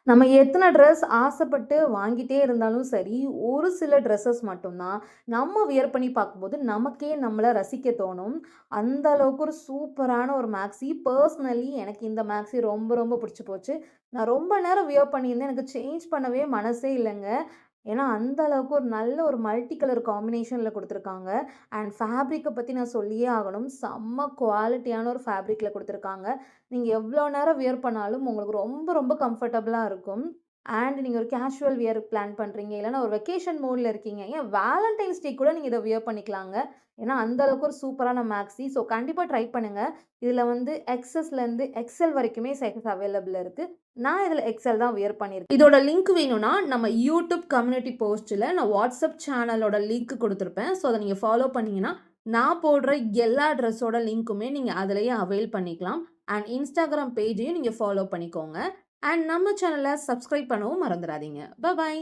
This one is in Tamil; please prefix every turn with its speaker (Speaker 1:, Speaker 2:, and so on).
Speaker 1: நம்ம எத்தனை ட்ரெஸ் ஆசைப்பட்டு வாங்கிட்டே இருந்தாலும் சரி, ஒரு சில ட்ரெஸ்ஸஸ் மட்டும் தான் நம்ம வியர் பண்ணி பார்க்கும்போது நமக்கே நம்மள ரசிக்க தோணும். அந்த அளவுக்கு ஒரு சூப்பரான ஒரு மேக்ஸி. பர்சனலி எனக்கு இந்த மேக்ஸி ரொம்ப ரொம்ப பிடிச்சு போச்சு. நான் ரொம்ப நேரம் வியர் பண்ணியிருந்தேன். எனக்கு சேஞ்ச் பண்ணவே மனசே இல்லங்க. ஏன்னா, அந்த அளவுக்கு ஒரு நல்ல ஒரு மல்டி கலர் காம்பினேஷன்ல குடுத்துருக்காங்க. அண்ட் ஃபேப்ரிக்க பத்தி நான் சொல்லியே ஆகணும். செம்ம குவாலிட்டியான ஒரு ஃபேப்ரிக்ல குடுத்துருக்காங்க. நீங்க எவ்வளோ நேரம் வியர் பண்ணாலும் உங்களுக்கு ரொம்ப ரொம்ப கம்ஃபர்டபுளா இருக்கும். அண்ட் நீங்க ஒரு கேஷுவல் வியர் பிளான் பண்றீங்க, இல்லன்னா ஒரு வெக்கேஷன் மூட்ல இருக்கீங்க. ஏன் வேலண்டைன்ஸ் டே கூட நீங்க இத வியர் பண்ணிக்கலாங்க. ஏன்னா, அந்த அளவுக்கு ஒரு சூப்பரான மேக்ஸி. ஸோ கண்டிப்பா ட்ரை பண்ணுங்க. இதுல வந்து எக்ஸ்எஸ்லேருந்து எக்ஸ்எல் வரைக்குமே சைஸஸ் அவைலபிள் இருக்கு. நான் இதில எக்ஸல் தான் வியர் பண்ணியிருக்கேன். இதோட லிங்க் வேணும்னா, நம்ம யூடியூப் கம்யூனிட்டி போஸ்ட்ல நான் வாட்ஸ்அப் சேனலோட லிங்க் குடுத்துருப்பேன். ஸோ அத நீங்க ஃபாலோ பண்ணீங்கன்னா, நான் போடுற எல்லா ட்ரெஸ்ஸோட லிங்க்குமே நீங்க அதிலேயே அவைல் பண்ணிக்கலாம். அண்ட் Instagram பேஜையும் நீங்க ஃபாலோ பண்ணிக்கோங்க. அண்ட் நம்ம சேனல சப்ஸ்கிரைப் பண்ணவும் மறந்துறாதீங்க. பாய்.